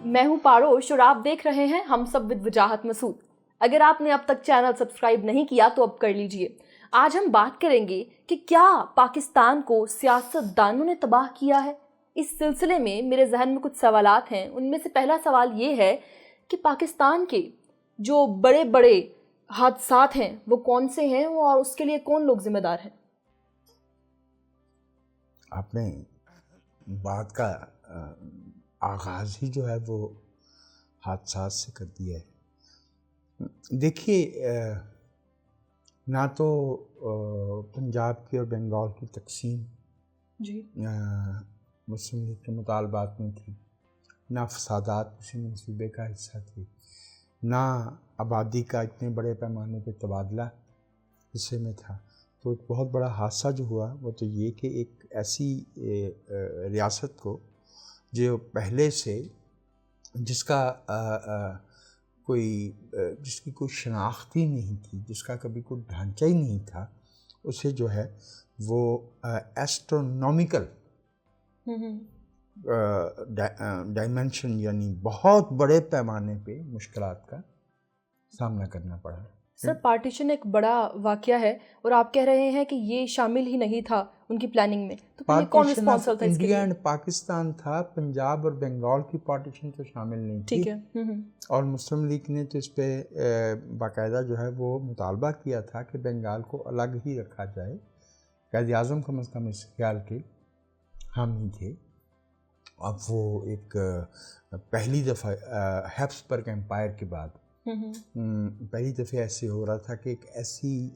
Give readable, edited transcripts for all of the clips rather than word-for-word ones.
میں ہوں پاروش اور آپ دیکھ رہے ہیں ہم سب ود وجاہت مسعود۔ اگر آپ نے اب تک چینل سبسکرائب نہیں کیا تو اب کر لیجئے۔ آج ہم بات کریں گے کہ کیا پاکستان کو سیاست دانوں نے تباہ کیا ہے۔ اس سلسلے میں میرے ذہن میں کچھ سوالات ہیں۔ ان میں سے پہلا سوال یہ ہے کہ پاکستان کے جو بڑے بڑے حادثات ہیں وہ کون سے ہیں اور اس کے لیے کون لوگ ذمہ دار ہیں؟ آپ نے بات کا آغاز ہی جو ہے وہ حادثات سے کر دیا ہے۔ دیکھیے، نہ تو پنجاب کی اور بنگال کی تقسیم جی مسلم لیگ کے مطالبات میں تھی، نہ فسادات اسی منصوبے کا حصہ تھی، نہ آبادی کا اتنے بڑے پیمانے پہ تبادلہ حصے میں تھا۔ تو ایک بہت بڑا حادثہ جو ہوا وہ تو یہ کہ ایک ایسی ریاست کو جو پہلے سے جس کی کوئی شناخت ہی نہیں تھی، جس کا کبھی کوئی ڈھانچہ ہی نہیں تھا، اسے جو ہے وہ ایسٹرونومیکل ڈائمنشن یعنی بہت بڑے پیمانے پہ مشکلات کا سامنا کرنا پڑا۔ سر، پارٹیشن ایک بڑا واقعہ ہے اور آپ کہہ رہے ہیں کہ یہ شامل ہی نہیں تھا ان کی پلاننگ میں، تو پھر کون رسپانسبل تھا اس کے لیے؟ انڈیا اینڈ پاکستان تھا، پنجاب اور بنگال کی پارٹیشن تو شامل نہیں تھی۔ ٹھیک ہے۔ اور مسلم لیگ نے تو اس پہ باقاعدہ جو ہے وہ مطالبہ کیا تھا کہ بنگال کو الگ ہی رکھا جائے۔ قائد اعظم کم از کم اس خیال کے حامی تھے۔ اب وہ ایک پہلی دفعہ ہیبسبرگ امپائر کے بعد پہلی دفعہ ایسے ہو رہا تھا کہ ایک ایسی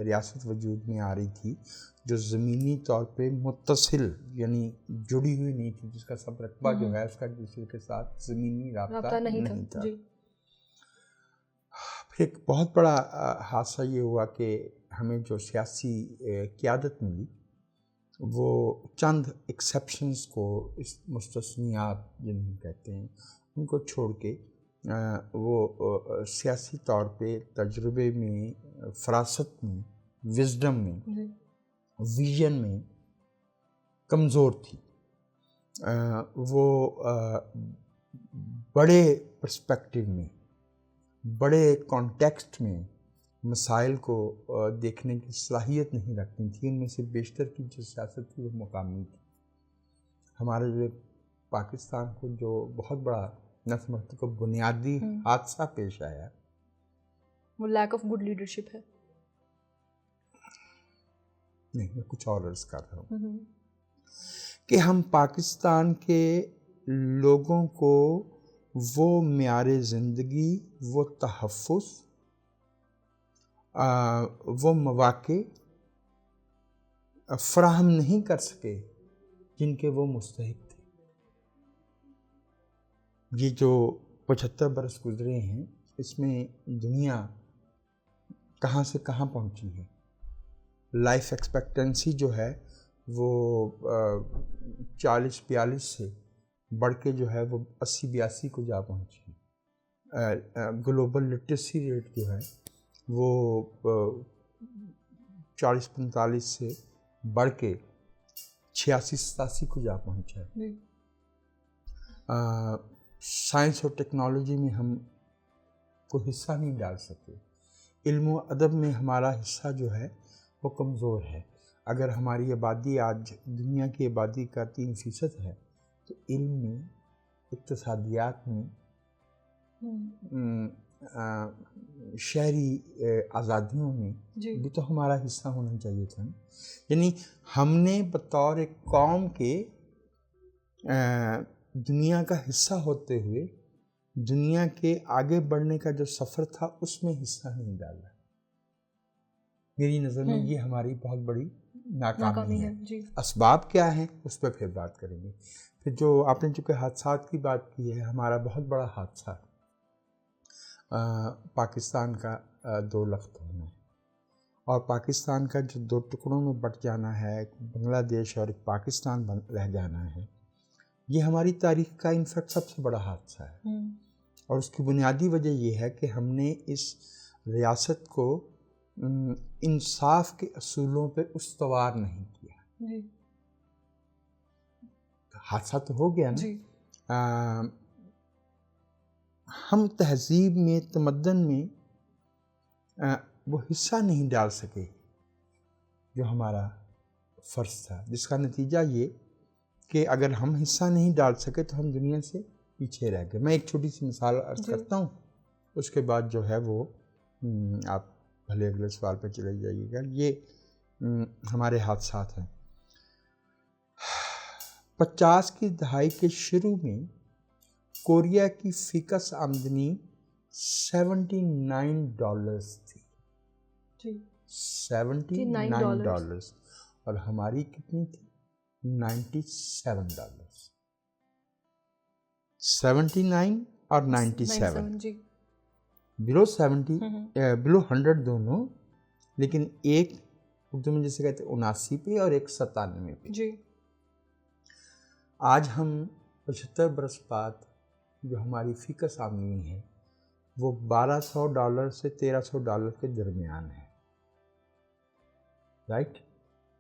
ریاست وجود میں آ رہی تھی جو زمینی طور پہ متصل یعنی جڑی ہوئی نہیں تھی، جس کا سب رقبہ جو ہے اس کا ایک دوسرے کے ساتھ زمینی رابطہ نہیں تھا۔ پھر ایک بہت بڑا حادثہ یہ ہوا کہ ہمیں جو سیاسی قیادت ملی وہ چند ایکسیپشنز کو، اس مستثنیات جنہیں کہتے ہیں، ان کو چھوڑ کے وہ سیاسی طور پہ تجربے میں، فراست میں، وزڈم میں، ویژن میں کمزور تھی۔ وہ بڑے پرسپیکٹیو میں، بڑے کانٹیکسٹ میں مسائل کو دیکھنے کی صلاحیت نہیں رکھتی تھی۔ ان میں سے بیشتر کی جو سیاست تھی وہ مقامی تھی۔ ہمارے جو پاکستان کو جو بہت بڑا نسبت کو بنیادی حادثہ پیش آیا وہ لیک آف گڈ لیڈرشپ ہے۔ نہیں، میں کچھ اور عرض کر رہا ہوں کہ ہم پاکستان کے لوگوں کو وہ معیار زندگی، وہ تحفظ، وہ مواقع فراہم نہیں کر سکے جن کے وہ مستحق تھے۔ یہ جو 75 برس گزرے ہیں، اس میں دنیا کہاں سے کہاں پہنچی ہے۔ لائف ایکسپیکٹنسی جو ہے وہ 40-42 سے بڑھ کے جو ہے وہ 80-82 کو جا پہنچی ہے۔ گلوبل لٹریسی ریٹ جو ہے وہ 40-45 سے بڑھ کے 86-87 کو جا پہنچا ہے۔ سائنس اور ٹیکنالوجی میں ہم کوئی حصہ نہیں ڈال سکتے۔ علم و ادب میں ہمارا حصہ جو ہے وہ کمزور ہے۔ اگر ہماری آبادی آج دنیا کی آبادی کا 3% ہے تو علم میں، اقتصادیات میں، شہری آزادیوں میں بھی تو ہمارا حصہ ہونا چاہیے تھا۔ یعنی ہم نے بطور ایک قوم کے دنیا کا حصہ ہوتے ہوئے دنیا کے آگے بڑھنے کا جو سفر تھا اس میں حصہ نہیں ڈالا۔ میری نظر میں یہ ہماری بہت بڑی ناکامی ہے۔ اسباب کیا ہیں اس پہ پھر بات کریں گے۔ پھر جو آپ نے چونکہ حادثات کی بات کی ہے، ہمارا بہت بڑا حادثہ پاکستان کا 2 لخت ہونا ہے، اور پاکستان کا جو 2 ٹکڑوں میں بٹ جانا ہے، ایک بنگلہ دیش اور ایک پاکستان رہ جانا ہے، یہ ہماری تاریخ کا انفیکٹ سب سے بڑا حادثہ ہے۔ اور اس کی بنیادی وجہ یہ ہے کہ ہم نے اس ریاست کو انصاف کے اصولوں پہ استوار نہیں کیا۔ حادثہ تو ہو گیا نا۔ ہم تہذیب میں، تمدن میں وہ حصہ نہیں ڈال سکے جو ہمارا فرض تھا، جس کا نتیجہ یہ کہ اگر ہم حصہ نہیں ڈال سکے تو ہم دنیا سے پیچھے رہ گئے۔ میں ایک چھوٹی سی مثال عرض کرتا ہوں، اس کے بعد جو ہے وہ آپ بھلے اگلے سوال پہ چلے جائیے گا۔ یہ ہمارے حادثات ہیں۔ 50 کی دہائی کے شروع میں کوریا کی فیکس آمدنی $79 تھی، $79، اور ہماری کتنی تھی؟ $97۔ 79 اور 97، بلو 70 بلو 100 دونوں، لیکن ایک اردو میں جیسے کہتے ہیں 79 پہ اور ایک 97 پہ۔ آج ہم 75 برس بعد جو ہماری فیکس آمدنی ہے وہ $1200 سے $1300 کے درمیان ہے، رائٹ؟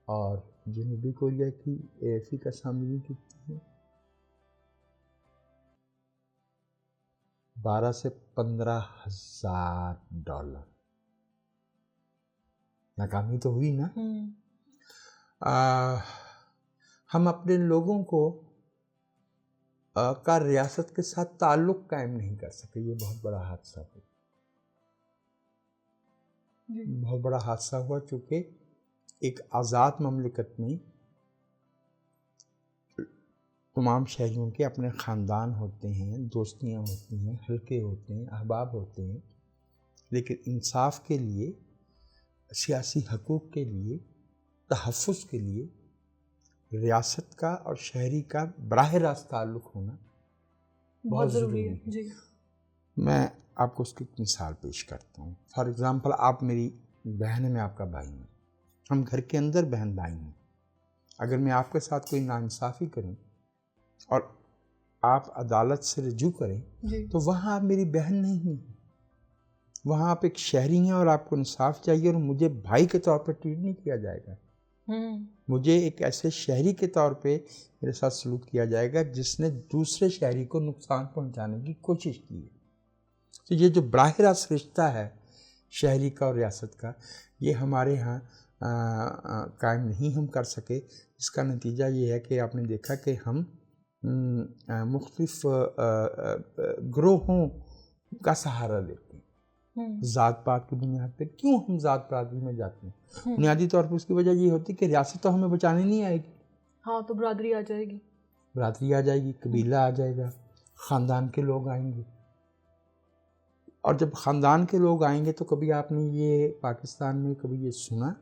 اور جنوبی کوریا کی فیکس آمدنی کتنی ہے؟ 12 سے $15,000۔ ناکامی تو ہوئی نا۔ ہم اپنے لوگوں کو کا ریاست کے ساتھ تعلق قائم نہیں کر سکے، یہ بہت بڑا حادثہ ہوا، بہت بڑا حادثہ ہوا، چونکہ ایک آزاد مملکت میں تمام شہریوں کے اپنے خاندان ہوتے ہیں، دوستیاں ہوتی ہیں، حلقے ہوتے ہیں، احباب ہوتے ہیں، لیکن انصاف کے لیے، سیاسی حقوق کے لیے، تحفظ کے لیے ریاست کا اور شہری کا براہ راست تعلق ہونا بہت ضروری ہے۔ میں آپ کو اس کی ایک مثال پیش کرتا ہوں۔ فار ایگزامپل، آپ میری بہن ہے، میں آپ کا بھائی ہوں، ہم گھر کے اندر بہن بھائی ہیں۔ اگر میں آپ کے ساتھ کوئی ناانصافی کروں اور آپ عدالت سے رجوع کریں تو وہاں آپ میری بہن نہیں ہیں، وہاں آپ ایک شہری ہیں اور آپ کو انصاف چاہیے، اور مجھے بھائی کے طور پر ٹریٹ نہیں کیا جائے گا، مجھے ایک ایسے شہری کے طور پہ میرے ساتھ سلوک کیا جائے گا جس نے دوسرے شہری کو نقصان پہنچانے کی کوشش کی ہے۔ تو یہ جو براہ راست رشتہ ہے شہری کا اور ریاست کا، یہ ہمارے ہاں قائم نہیں ہم کر سکے، جس کا نتیجہ یہ ہے کہ آپ نے دیکھا کہ ہم مختلف گروہوں کا سہارا لیتے ہیں ذات پات کی بنیاد پہ۔ کیوں ہم ذات پات میں جاتے ہیں؟ بنیادی طور پر اس کی وجہ یہ ہوتی ہے کہ ریاست تو ہمیں بچانے نہیں آئے گی، ہاں تو برادری آ جائے گی، برادری آ جائے گی، قبیلہ آ جائے گا، خاندان کے لوگ آئیں گے، اور جب خاندان کے لوگ آئیں گے تو کبھی آپ نے یہ پاکستان میں کبھی یہ سنا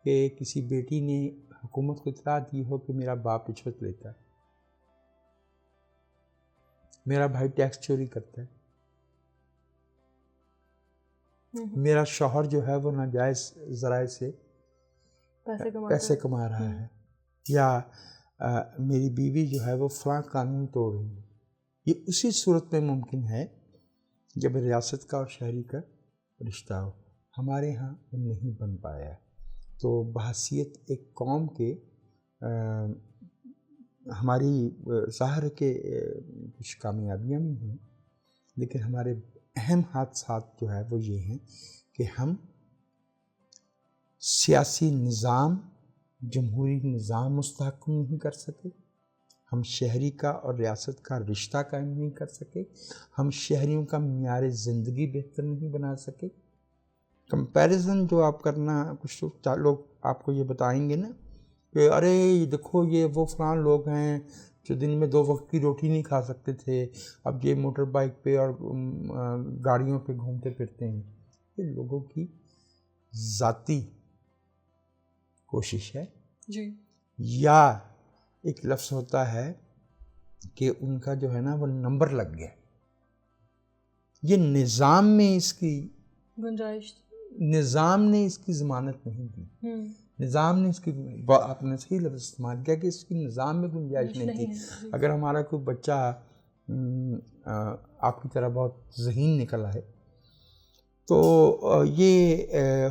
کہ کسی بیٹی نے حکومت کو اطلاع دی ہو کہ میرا باپ رشوت لیتا ہے، میرا بھائی ٹیکس چوری کرتا ہے، میرا شوہر جو ہے وہ ناجائز ذرائع سے پیسے کما رہا ہے، یا میری بیوی جو ہے وہ فلاں قانون توڑ رہی ہے؟ یہ اسی صورت میں ممکن ہے جب ریاست کا اور شہری کا رشتہ ہو۔ ہمارے ہاں وہ نہیں بن پایا ہے۔ تو بحیثیت ایک قوم کے ہماری ظاہر کے کچھ کامیابیاں بھی ہیں، لیکن ہمارے اہم حادثات جو ہے وہ یہ ہیں کہ ہم سیاسی نظام، جمہوری نظام مستحکم نہیں کر سکے، ہم شہری کا اور ریاست کا رشتہ قائم نہیں کر سکے، ہم شہریوں کا معیار زندگی بہتر نہیں بنا سکے۔ کمپیریزن جو آپ کرنا، کچھ لوگ آپ کو یہ بتائیں گے نا کہ ارے دیکھو یہ وہ فلاں لوگ ہیں جو دن میں 2 وقت کی روٹی نہیں کھا سکتے تھے، اب یہ موٹر بائک پہ اور گاڑیوں پہ گھومتے پھرتے ہیں۔ یہ لوگوں کی ذاتی کوشش ہے، یا ایک لفظ ہوتا ہے کہ ان کا جو ہے نا وہ نمبر لگ گیا۔ یہ نظام میں اس کی گنجائش، نظام نے اس کی ضمانت نہیں دی، نظام نے اس کی، آپ نے صحیح لفظ استعمال کیا کہ اس کی نظام میں گنجائش نہیں تھی۔ اگر ہمارا کوئی بچہ آپ کی طرح بہت ذہین نکل آئے تو یہ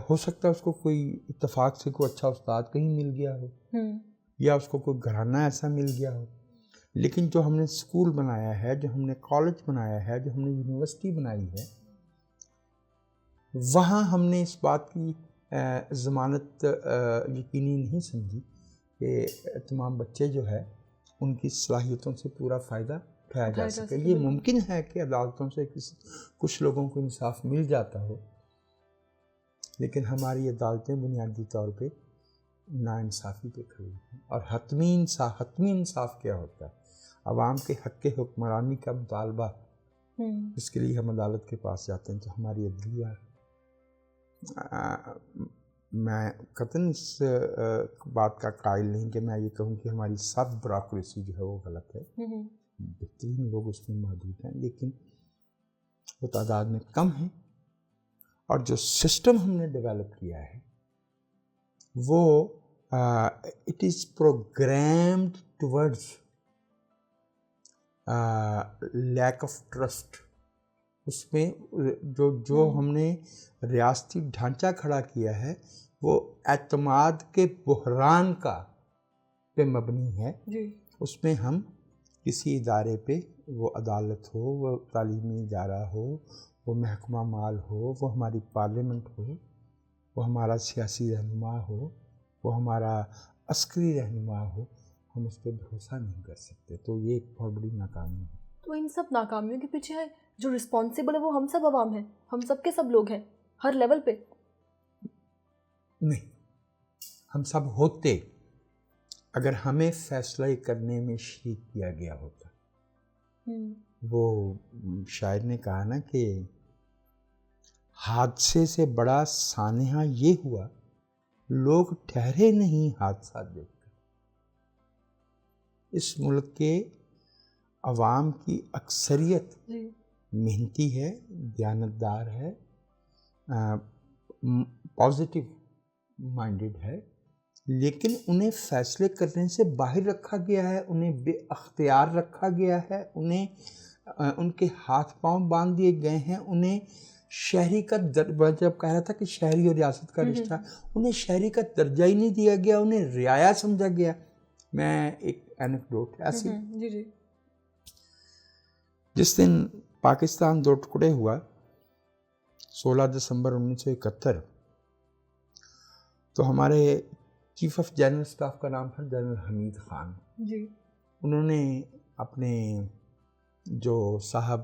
ہو سکتا ہے اس کو کوئی اتفاق سے کوئی اچھا استاد کہیں مل گیا ہو، یا اس کو کوئی گھرانہ ایسا مل گیا ہو لیکن جو ہم نے اسکول بنایا ہے، جو ہم نے کالج بنایا ہے، جو ہم نے یونیورسٹی بنائی ہے، وہاں ہم نے اس بات کی ضمانت یقینی نہیں سمجھی کہ تمام بچے جو ہے ان کی صلاحیتوں سے پورا فائدہ اٹھایا جا سکے۔ یہ ممکن ہے کہ عدالتوں سے کچھ لوگوں کو انصاف مل جاتا ہو، لیکن ہماری عدالتیں بنیادی طور پہ ناانصافی پہ کھڑی ہیں۔ اور حتمی انصاف کیا ہوتا ہے؟ عوام کے حق حکمرانی کا مطالبہ، اس کے لیے ہم عدالت کے پاس جاتے ہیں۔ تو ہماری عدلیہ، میں قطعاً اس بات کا قائل نہیں کہ میں یہ کہوں کہ ہماری سب بیوروکریسی جو ہے وہ غلط ہے، بہترین لوگ اس میں موجود ہیں، لیکن وہ تعداد میں کم ہیں۔ اور جو سسٹم ہم نے ڈیولپ کیا ہے وہ it is programmed towards lack of trust. اس میں جو ہم نے ریاستی ڈھانچہ کھڑا کیا ہے وہ اعتماد کے بحران پہ مبنی ہے۔ اس میں ہم کسی ادارے پہ، وہ عدالت ہو، وہ تعلیمی ادارہ ہو، وہ محکمہ مال ہو، وہ ہماری پارلیمنٹ ہو، وہ ہمارا سیاسی رہنما ہو، وہ ہمارا عسکری رہنما ہو، ہم اس پہ بھروسہ نہیں کر سکتے۔ تو یہ ایک بہت بڑی ناکامی ہے۔ تو ان سب ناکامیوں کے پیچھے ہے جو رسپانسبل ہے وہ ہم سب عوام ہیں، ہم سب کے سب لوگ ہیں، ہر لیول پہ؟ نہیں، ہم سب ہوتے اگر ہمیں فیصلہ کرنے میں شریک کیا گیا ہوتا۔ وہ شاعر نے کہا نا کہ حادثے سے بڑا سانحہ یہ ہوا، لوگ ٹھہرے نہیں حادثات دیکھ کر۔ اس ملک کے عوام کی اکثریت محنتی ہے، دیانتدار ہے، پازیٹیو مائنڈڈ ہے، لیکن انہیں فیصلے کرنے سے باہر رکھا گیا ہے، انہیں بے اختیار رکھا گیا ہے، انہیں ان کے ہاتھ پاؤں باندھ دیے گئے ہیں، انہیں شہری کا جب کہہ رہا تھا کہ شہری اور ریاست کا رشتہ، انہیں شہری کا درجہ ہی نہیں دیا گیا، انہیں رعایا سمجھا گیا۔ میں ایک اینیکڈوٹ ایسی، جس دن پاکستان دو ٹکڑے ہوا 16 دسمبر 1971، تو ہمارے چیف آف جنرل اسٹاف کا نام تھا جنرل حمید خان۔ انہوں نے اپنے جو صاحب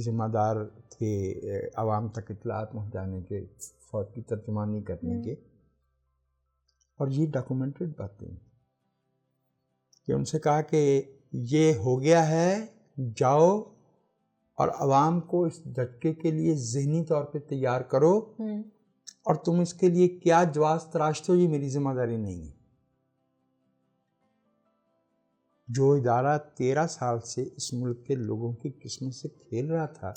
ذمہ دار تھے عوام تک اطلاعات پہنچانے کے، فوج کی ترجمانی کرنے کے، اور یہ ڈاکومنٹڈ باتیں کہ ان سے کہا کہ یہ ہو گیا ہے، جاؤ اور عوام کو اس جھٹکے کے لیے ذہنی طور پہ تیار کرو، اور تم اس کے لیے کیا جواز تراشتے ہو یہ میری ذمہ داری نہیں ہے۔ جو ادارہ 13 سال سے اس ملک کے لوگوں کی قسمت سے کھیل رہا تھا،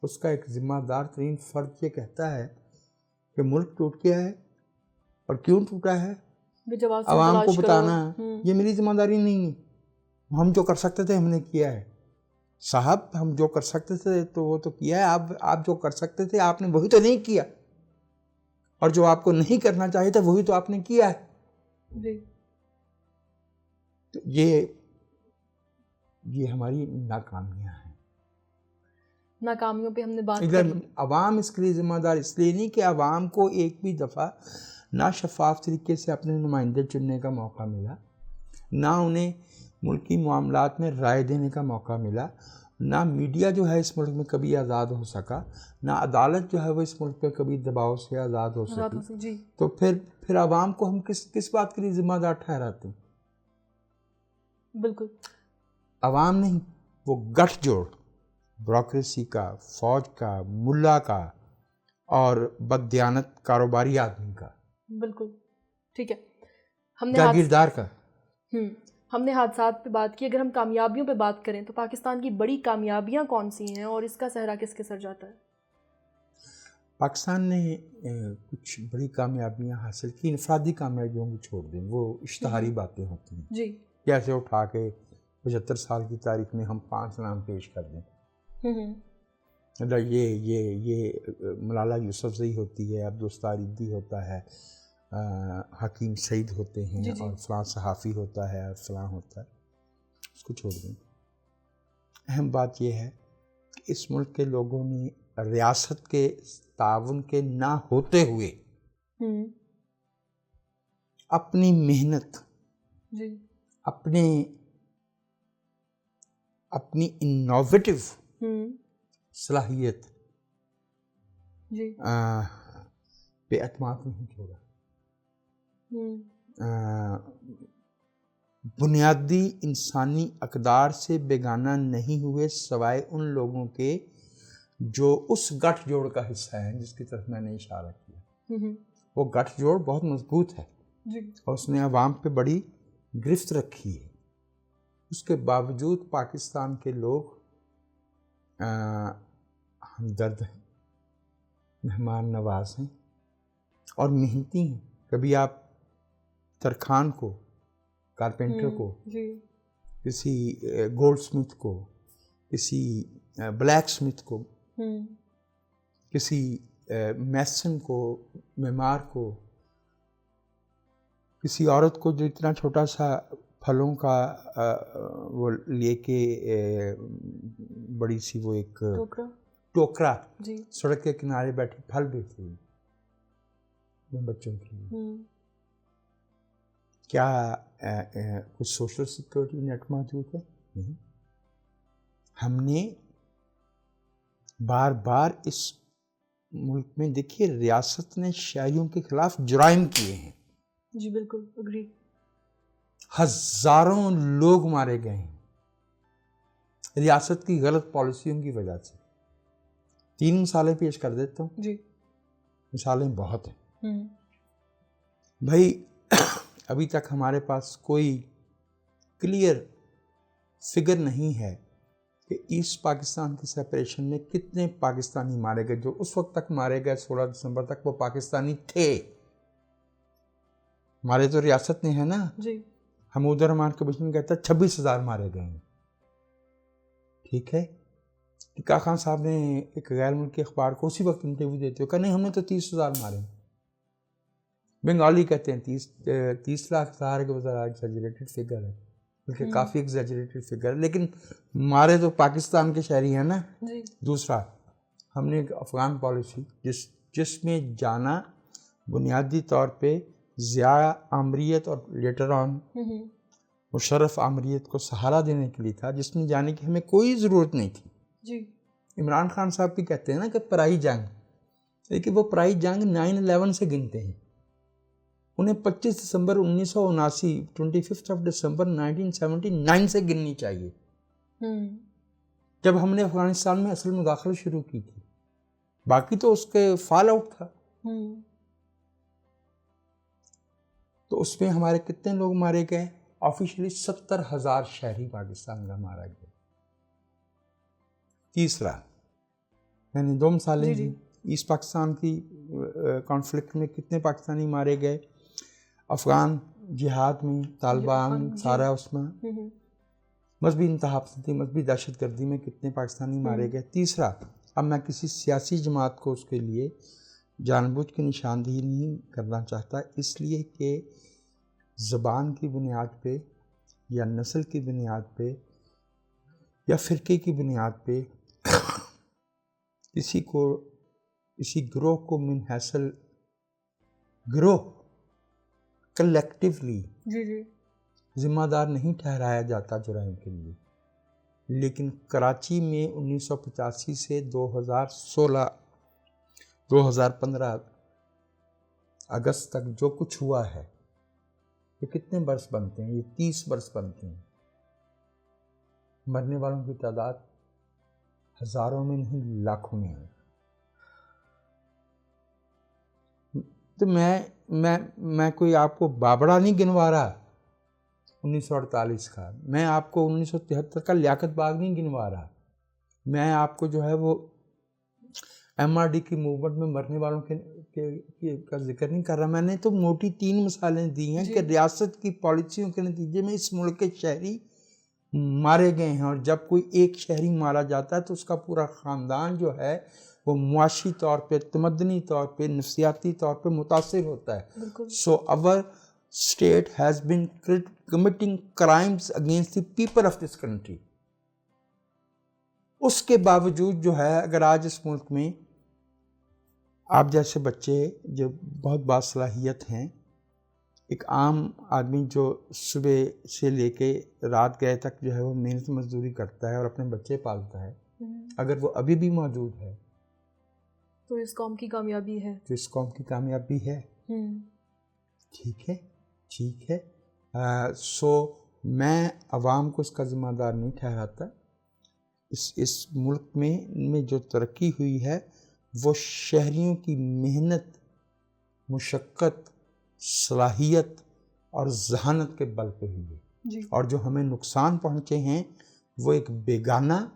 اس کا ایک ذمہ دار ترین فرد یہ کہتا ہے کہ ملک ٹوٹ گیا ہے، اور کیوں ٹوٹا ہے عوام کو بتانا، یہ میری ذمہ داری نہیں ہے۔ ہم جو کر سکتے تھے ہم نے کیا ہے صاحب، ہم جو کر سکتے تھے تو وہ تو کیا ہے، آپ جو کر سکتے تھے آپ نے وہی تو نہیں کیا، اور جو آپ کو نہیں کرنا چاہیے تھا وہی تو آپ نے کیا ہے۔ تو یہ ہماری ناکامیاں ہیں۔ ناکامیوں پہ ہم نے بات کر لی۔ عوام اس کے لیے ذمہ دار اس لیے نہیں کہ عوام کو ایک بھی دفعہ نہ شفاف طریقے سے اپنے نمائندے چننے کا موقع ملا، نہ انہیں ملکی معاملات میں رائے دینے کا موقع ملا، نہ میڈیا جو ہے اس ملک میں کبھی آزاد ہو سکا، نہ عدالت جو ہے وہ اس ملک پہ کبھی دباؤ سے آزاد ہو سکی۔ تو پھر عوام کو ہم کس بات کے لیے ذمہ دار ٹھہراتے ہیں؟ بالکل عوام نہیں، وہ گٹھ جوڑ بیوروکریسی کا، فوج کا، ملا کا اور بددیانت کاروباری آدمی کا، بالکل ٹھیک ہے۔ جاگیردار کا۔ ہم نے حادثات پہ بات کی، اگر ہم کامیابیوں پہ بات کریں تو پاکستان کی بڑی کامیابیاں کون سی ہیں اور اس کا صحرا کس کے سر جاتا ہے؟ پاکستان نے کچھ بڑی کامیابیاں حاصل کی، انفرادی کامیابیوں کو چھوڑ دیں، وہ اشتہاری باتیں ہوتی ہیں جی، کیسے اٹھا کے 75 سال کی تاریخ میں ہم 5 نام پیش کر دیں۔ یہ ملالہ یوسفزئی ہوتی ہے، عبدالستار ایدھی ہوتا ہے، حکیم سعید ہوتے ہیں، اور فلاں صحافی ہوتا ہے، اور فلاں ہوتا ہے۔ اس کو چھوڑ دیں. اہم بات یہ ہے کہ اس ملک کے لوگوں نے ریاست کے تعاون کے نہ ہوتے ہوئے اپنی محنت، اپنی انوویٹو صلاحیت پہ اعتماد نہیں چھوڑا. بنیادی انسانی اقدار سے بیگانہ نہیں ہوئے سوائے ان لوگوں کے جو اس گٹھ جوڑ کا حصہ ہیں جس کی طرف میں نے اشارہ کیا. وہ گٹھ جوڑ بہت مضبوط ہے اور اس نے عوام پہ بڑی گرفت رکھی ہے. اس کے باوجود پاکستان کے لوگ ہمدرد ہیں، مہمان نواز ہیں اور محنتی ہیں. کبھی آپ ترخان کو، کارپینٹر کو، کسی گولڈ سمتھ کو، کسی بلیک سمتھ کو، کسی میسن کو، معمار کو، کسی عورت کو جو اتنا چھوٹا سا پھلوں کا وہ لے کے بڑی سی وہ ایک ٹوکرا سڑک کے کنارے بیٹھی پھل بیچ رہی ہے بچوں کے لیے. کیا کچھ سوشل سیکورٹی نیٹ موجود ہے؟ نہیں. ہم نے بار بار اس ملک میں دیکھیے ریاست نے شہریوں کے خلاف جرائم کیے ہیں. جی بالکل اگری. ہزاروں لوگ مارے گئے ہیں ریاست کی غلط پالیسیوں کی وجہ سے. 3 مثالیں پیش کر دیتا ہوں. جی مثالیں بہت ہیں بھائی. ابھی تک ہمارے پاس کوئی کلیئر فگر نہیں ہے کہ ایسٹ پاکستان کی سیپریشن میں کتنے پاکستانی مارے گئے. جو اس وقت تک مارے گئے 16 دسمبر تک وہ پاکستانی تھے. ہمارے تو ریاست نے ہے نا. جی حمود الرحمان کمیشن کہتا ہے 26,000 مارے گئے ہیں. ٹھیک ہے. ٹکا خان صاحب نے ایک غیر ملکی اخبار کو اسی وقت انٹرویو دیتے ہوئے کہا نہیں ہم نے تو 30,000 مارے ہیں. بنگالی کہتے ہیں 30 لاکھ ظاہر ہے کہ وہ ذرا ایگزیجریٹڈ فگر ہے، بلکہ کافی ایگزیجریٹڈ فگر ہے، لیکن ہمارے تو پاکستان کے شہری ہیں نا. دوسرا ہم نے ایک افغان پالیسی جس میں جانا بنیادی طور پہ ضیاء عامریت اور لیٹر آن مشرف عامریت کو سہارا دینے کے لیے تھا، جس میں جانے کی ہمیں کوئی ضرورت نہیں تھی. عمران خان صاحب بھی کہتے ہیں نا کہ پرائی جنگ، لیکن وہ پرائی جنگ 9/11 سے گنتے ہیں. انہیں 25 دسمبر 1979 25 دسمبر 1979 سے گننی چاہیے جب ہم نے افغانستان میں اصل مداخلت شروع کی تھی. باقی تو اس کے فال آؤٹ تھا. تو اس میں ہمارے کتنے لوگ مارے گئے؟ آفیشلی 70,000 شہری پاکستان کا مارا گیا. تیسرا میں نے 2 مثالیں دی. ایسٹ پاکستان کی کانفلکٹ میں کتنے پاکستانی مارے گئے؟ افغان جہاد میں طالبان سارا اس میں مذہبی انتہا پسندی، مذہبی دہشت گردی میں کتنے پاکستانی مارے گئے. تیسرا اب میں کسی سیاسی جماعت کو اس کے لیے جان بوجھ کے نشاندہی نہیں کرنا چاہتا، اس لیے کہ زبان کی بنیاد پہ یا نسل کی بنیاد پہ یا فرقے کی بنیاد پہ کسی گروہ کو من حیثل گروہ کلیکٹیولی ذمہ دار نہیں ٹھہرایا جاتا جرائم کے لیے. لیکن کراچی میں 1985 سے 2015 اگست تک جو کچھ ہوا ہے یہ کتنے برس بنتے ہیں؟ یہ 30 برس بنتے ہیں. مرنے والوں کی تعداد ہزاروں میں نہیں لاکھوں میں ہے. تو میں کوئی آپ کو بابڑا نہیں گنوا رہا 1948 کا، میں آپ کو 1973 کا لیاقت باغ نہیں گنوا رہا، میں آپ کو جو ہے وہ MRD کی موومنٹ میں مرنے والوں کا ذکر نہیں کر رہا. میں نے تو موٹی 3 مثالیں دی ہیں کہ ریاست کی پالیسیوں کے نتیجے میں اس ملک کے شہری مارے گئے ہیں، اور جب کوئی ایک شہری مارا جاتا ہے تو اس کا پورا خاندان جو ہے وہ معاشی طور پہ، تمدنی طور پہ، نفسیاتی طور پہ متاثر ہوتا ہے. سو our state has been committing crimes against the people of this country. اس کے باوجود جو ہے اگر آج اس ملک میں آپ جیسے بچے جو بہت باصلاحیت ہیں، ایک عام آدمی جو صبح سے لے کے رات گئے تک جو ہے وہ محنت مزدوری کرتا ہے اور اپنے بچے پالتا ہے، اگر وہ ابھی بھی موجود ہے تو اس قوم کی کامیابی ہے، تو اس قوم کی کامیابی ہے. ٹھیک ہے. سو میں عوام کو اس کا ذمہ دار نہیں ٹھہراتا. اس ملک میں جو ترقی ہوئی ہے وہ شہریوں کی محنت، مشقت، صلاحیت اور ذہانت کے بل پہ ہوئی ہے. اور جو ہمیں نقصان پہنچے ہیں وہ ایک بیگانہ،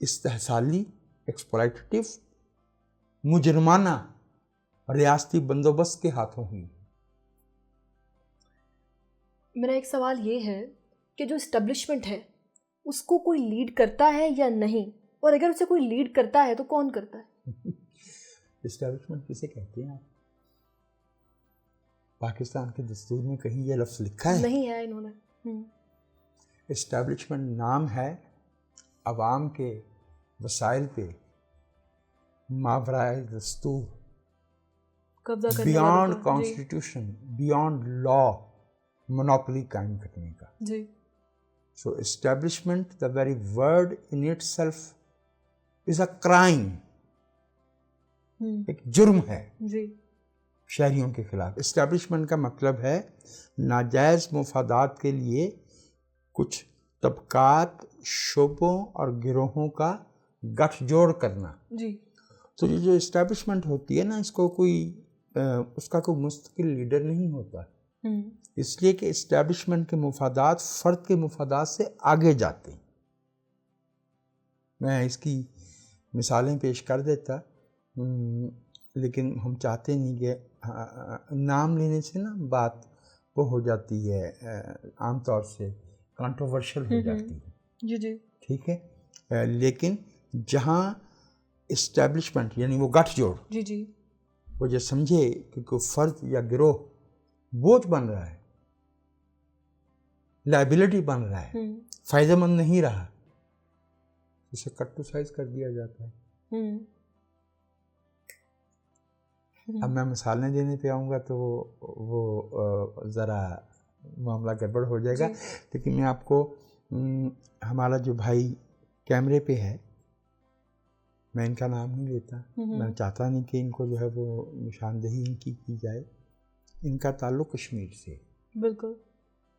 استحصالی، ایکسپلائٹیو، مجرمانہ ریاستی بندوبست کے ہاتھوں ہوئی. میرا ایک سوال یہ ہے کہ جو اسٹیبلشمنٹ ہے اس کو کوئی لیڈ کرتا ہے یا نہیں، اور اگر اسے کوئی لیڈ کرتا ہے تو کون کرتا ہے؟ اسٹیبلشمنٹ کسے کہتے ہیں آپ؟ پاکستان کے دستور میں کہیں یہ لفظ لکھا ہے؟ نہیں ہے انہوں نے. اسٹیبلشمنٹ نام ہے عوام کے وسائل پہ ماورائے دستور، قبضہ کرنے beyond constitution, beyond law monopoly قائم کرنے کا. جی. So establishment the very word in itself is a crime, ایک جرم ہے جی شہریوں کے خلاف. اسٹیبلشمنٹ کا مطلب ہے ناجائز مفادات کے لیے کچھ طبقات، شعبوں اور گروہوں کا گٹھ جوڑ کرنا. جی. تو یہ جو اسٹیبلشمنٹ ہوتی ہے نا، اس کا کوئی مستقل لیڈر نہیں ہوتا، اس لیے کہ اسٹیبلشمنٹ کے مفادات فرد کے مفادات سے آگے جاتے ہیں. میں اس کی مثالیں پیش کر دیتا، لیکن ہم چاہتے نہیں کہ نام لینے سے نا بات وہ ہو جاتی ہے، عام طور سے کنٹروورشل ہو جاتی ہے. جی جی ٹھیک ہے. لیکن جہاں اسٹیبلشمنٹ یعنی وہ گٹھ جوڑ، جی جی وہ جو سمجھے کہ کوئی فرد یا گروہ بوجھ بن رہا ہے، لائبلٹی بن رہا ہے، فائدہ مند نہیں رہا، اسے کٹ ٹو سائز کر دیا جاتا ہے. اب میں مثالیں دینے پہ آؤں گا تو وہ ذرا معاملہ گڑبڑ ہو جائے گا. لیکن میں آپ کو ہمارا جو بھائی کیمرے پہ ہے، میں ان کا نام نہیں لیتا، میں چاہتا نہیں کہ ان کو جو ہے وہ نشاندہی ان کی جائے. ان کا تعلق کشمیر سے، بالکل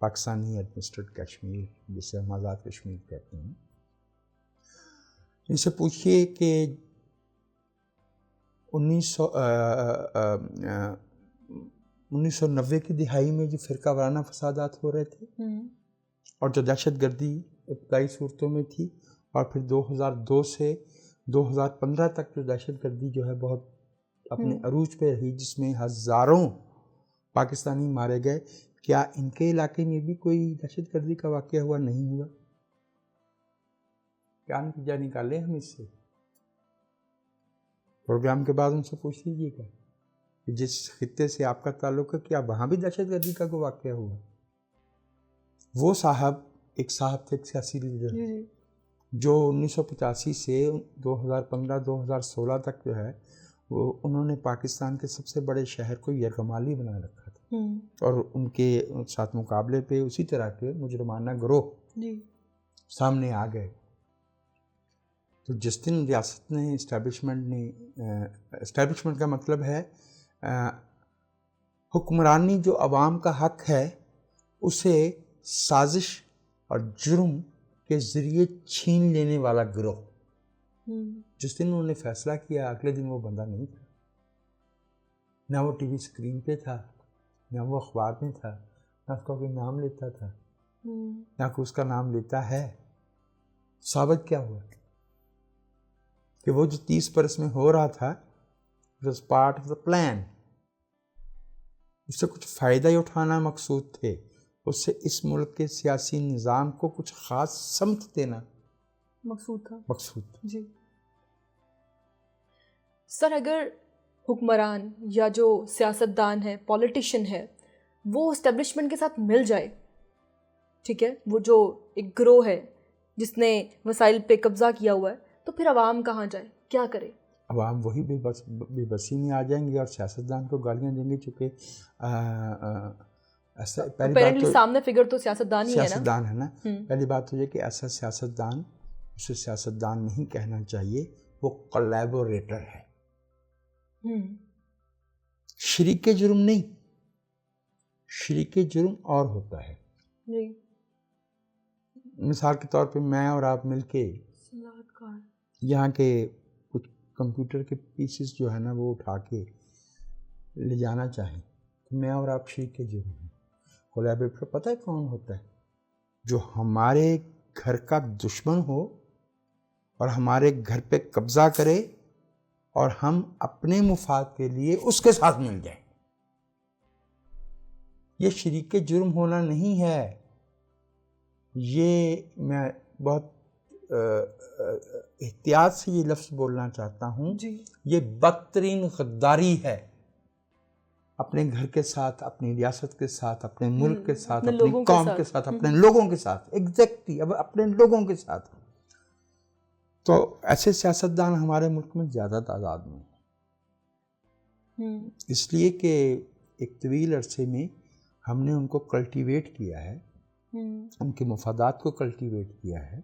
پاکستانی ایڈمنسٹریڈ کشمیر، جسے ہم آزاد کشمیر کہتے ہیں. ان سے پوچھئے کہ 1990 کی دہائی میں جو فرقہ وارانہ فسادات ہو رہے تھے اور جو دہشت گردی ابتدائی صورتوں میں تھی، اور پھر 2002 سے 2015 تک جو دہشت گردی جو ہے بہت اپنے عروج پہ رہی، جس میں ہزاروں پاکستانی مارے گئے، کیا ان کے علاقے میں بھی کوئی دہشت گردی کا واقعہ ہوا؟ نہیں ہوا. کیا نتیجہ نکالے ہم اس سے؟ پروگرام کے بعد ان سے پوچھ لیجیے گا کہ جس خطے سے آپ کا تعلق ہے کیا وہاں بھی دہشت گردی کا کوئی واقعہ ہوا؟ وہ صاحب ایک تھے، ایک سیاسی لیڈر جو 1985 سے 2015-2016 تک جو ہے وہ انہوں نے پاکستان کے سب سے بڑے شہر کو یرغمالی بنا رکھا تھا، اور ان کے ساتھ مقابلے پہ اسی طرح کے مجرمانہ گروہ سامنے آ گئے. تو جس دن ریاست نے اسٹیبلشمنٹ کا مطلب ہے حکمرانی جو عوام کا حق ہے اسے سازش اور جرم کے ذریعے چھین لینے والا گروہ. جس دن انہوں نے فیصلہ کیا اگلے دن وہ بندہ نہیں تھا، نہ وہ ٹی وی اسکرین پہ تھا، نہ وہ اخبار میں تھا، نہ اس کا کوئی نام لیتا تھا، نہ کوئی اس کا نام لیتا ہے. ثابت کیا ہوا کہ وہ جو 30 برس میں ہو رہا تھا it was part of the plan. اس سے کچھ فائدہ ہی اٹھانا مقصود تھے، اس سے اس ملک کے سیاسی نظام کو کچھ خاص سمت دینا مقصود تھا. جی سر، اگر حکمران یا جو سیاستدان ہے، پولیٹیشین ہے، وہ اسٹیبلشمنٹ کے ساتھ مل جائے، ٹھیک ہے، وہ جو ایک گروہ ہے جس نے وسائل پہ قبضہ کیا ہوا ہے، تو پھر عوام کہاں جائے، کیا کرے؟ عوام وہی بے بسی میں آ جائیں گے اور سیاستدان کو گالیاں دیں گے، چونکہ ایسا پہلی بات تو سامنے فگر تو سیاستدان ہی ہے نا. سیاستدان ہے نا. پہلی بات تو یہ کہ ایسا سیاستدان اسے سیاستدان نہیں کہنا چاہیے، وہ کولیبوریٹر ہے. شریک جرم نہیں، شریک جرم اور ہوتا ہے. مثال کے طور پہ میں اور آپ مل کے یہاں کے کچھ کمپیوٹر کے پیسز جو ہے نا وہ اٹھا کے لے جانا چاہیں تو میں اور آپ شریک جرم ہیں. کولیبوریٹر پتہ ہے کون ہوتا ہے؟ جو ہمارے گھر کا دشمن ہو اور ہمارے گھر پہ قبضہ کرے اور ہم اپنے مفاد کے لیے اس کے ساتھ مل جائیں. یہ شریک جرم ہونا نہیں ہے. یہ میں بہت احتیاط سے یہ لفظ بولنا چاہتا ہوں، یہ بدترین غداری ہے اپنے گھر کے ساتھ، اپنی ریاست کے ساتھ، اپنے ملک کے ساتھ، اپنی قوم کے ساتھ، اپنے لوگوں کے ساتھ. ایگزیکٹلی اب اپنے لوگوں کے ساتھ. تو ایسے سیاستدان ہمارے ملک میں زیادہ تعداد میں ہیں، اس لیے کہ ایک طویل عرصے میں ہم نے ان کو کلٹیویٹ کیا ہے، ان کے مفادات کو کلٹیویٹ کیا ہے.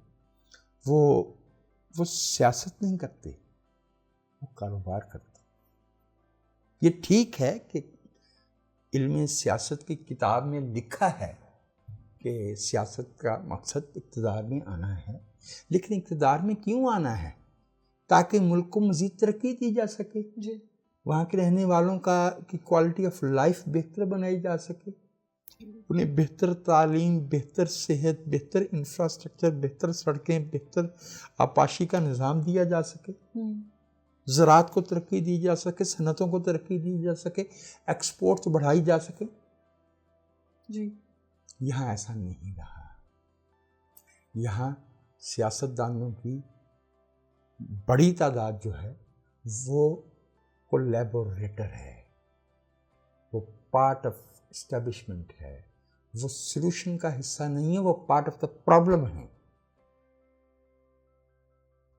وہ سیاست نہیں کرتے، وہ کاروبار کرتے. یہ ٹھیک ہے کہ علم سیاست کی کتاب میں لکھا ہے کہ سیاست کا مقصد اقتدار میں آنا ہے، لیکن اقتدار میں کیوں آنا ہے؟ تاکہ ملک کو مزید ترقی دی جا سکے، وہاں کے رہنے والوں کی کوالٹی آف لائف بہتر بنائی جا سکے، انہیں بہتر تعلیم، بہتر صحت، بہتر انفراسٹرکچر، بہتر سڑکیں، بہتر آبپاشی کا نظام دیا جا سکے، زراعت کو ترقی دی جا سکے، صنعتوں کو ترقی دی جا سکے، ایکسپورٹس بڑھائی جا سکے. یہاں ایسا نہیں رہا. یہاں سیاستدانوں کی بڑی تعداد جو ہے وہ کولیبوریٹر ہے، وہ پارٹ آف اسٹیبلشمنٹ ہے، وہ سلوشن کا حصہ نہیں ہے، وہ پارٹ آف دا پرابلم ہے.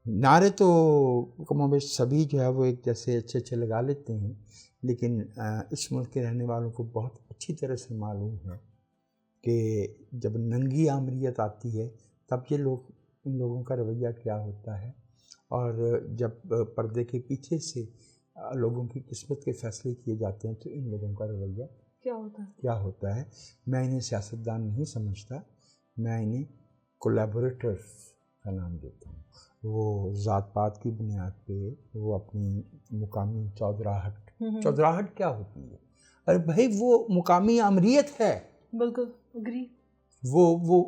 نعرے تو کم و بیش سبھی جو ہے وہ ایک جیسے اچھے لگا لیتے ہیں، لیکن اس ملک کے رہنے والوں کو بہت اچھی طرح سے معلوم ہے کہ جب ننگی آمریت آتی ہے تب ان لوگوں کا رویہ کیا ہوتا ہے، اور جب پردے کے پیچھے سے لوگوں کی قسمت کے فیصلے کیے جاتے ہیں تو ان لوگوں کا رویہ کیا ہوتا ہے. میں انہیں سیاستدان نہیں سمجھتا، میں انہیں کولیبوریٹر کا نام دیتا ہوں. وہ ذات پات کی بنیاد پہ وہ اپنی مقامی چودراہٹ کیا ہوتی ہے؟ ارے بھائی وہ مقامی آمریت ہے. بالکل اگری. وہ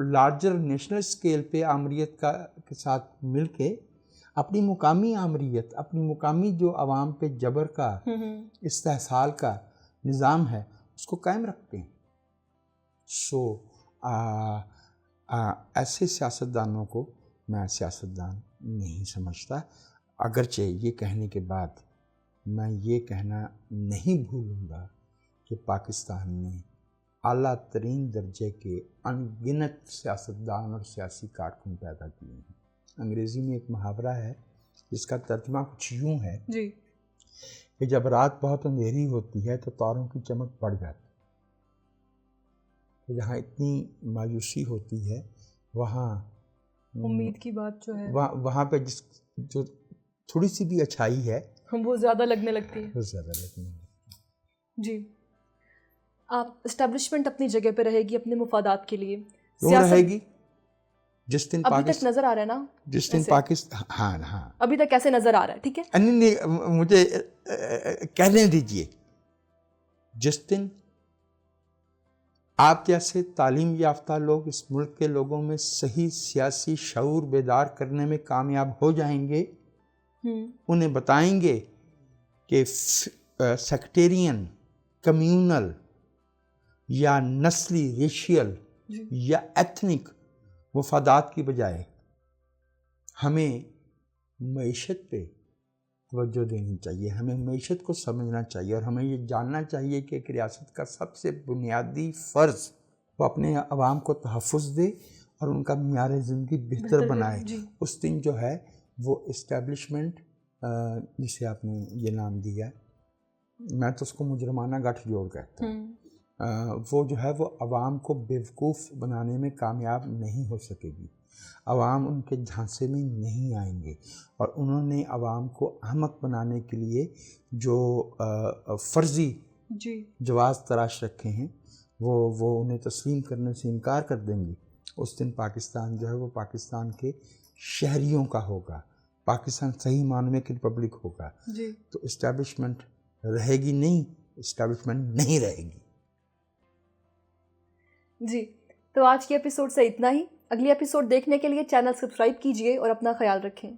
لارجر نیشنل اسکیل پہ آمریت کے ساتھ مل کے اپنی مقامی آمریت، اپنی مقامی جو عوام پہ جبر کا استحصال کا نظام ہے اس کو قائم رکھتے ہیں. ایسے سیاستدانوں کو میں سیاستدان نہیں سمجھتا، اگرچہ یہ کہنے کے بعد میں یہ کہنا نہیں بھولوں گا کہ پاکستان نے اعلیٰ ترین درجے کے ان گنت سیاستدان اور سیاسی کارکن پیدا کیے ہیں. انگریزی میں ایک محاورہ ہے جس کا ترجمہ کچھ یوں ہے کہ جب رات بہت اندھیری ہوتی ہے تو تاروں کی چمک بڑھ جاتی ہے. جہاں اتنی مایوسی ہوتی ہے وہاں امید کی بات جو ہے وہاں پہ جو تھوڑی سی بھی اچھائی ہے وہ زیادہ لگنے لگتی ہے. جی آپ اسٹیبلشمنٹ اپنی جگہ پہ رہے گی اپنے مفادات کے لیے، کیوں رہے گی؟ جس دن ابھی تک نظر آ رہا ہے نا، جس دن پاکستان ہاں ابھی تک کیسے نظر آ رہا ہے؟ ٹھیک ہے نہیں مجھے کہنے دیجئے. جس دن آپ جیسے تعلیم یافتہ لوگ اس ملک کے لوگوں میں صحیح سیاسی شعور بیدار کرنے میں کامیاب ہو جائیں گے، انہیں بتائیں گے کہ سیکٹیرین، کمیونل یا نسلی، ریشیل یا ایتھنک مفادات کی بجائے ہمیں معیشت پہ، توجہ دینی چاہیے، ہمیں معیشت کو سمجھنا چاہیے، اور ہمیں یہ جاننا چاہیے کہ ایک ریاست کا سب سے بنیادی فرض وہ اپنے عوام کو تحفظ دے اور ان کا معیار زندگی بہتر بنائے۔ اس دن جو ہے وہ اسٹیبلشمنٹ، جسے آپ نے یہ نام دیا، میں تو اس کو مجرمانہ گٹھ جوڑ کہتا ہوں، وہ جو ہے وہ عوام کو بیوقوف بنانے میں کامیاب نہیں ہو سکے گی، عوام ان کے جھانسے میں نہیں آئیں گے، اور انہوں نے عوام کو احمق بنانے کے لیے جو فرضی جواز تراش رکھے ہیں وہ انہیں تسلیم کرنے سے انکار کر دیں گے۔ اس دن پاکستان جو ہے وہ پاکستان کے شہریوں کا ہوگا، پاکستان صحیح معنوں میں ایک ریپبلک ہوگا۔ تو اسٹیبلشمنٹ رہے گی نہیں، اسٹیبلشمنٹ نہیں رہے گی۔ جی، تو آج کے ایپیسوڈ سے اتنا ہی۔ اگلی ایپیسوڈ دیکھنے کے لیے چینل سبسکرائب کیجیے اور اپنا خیال رکھیں۔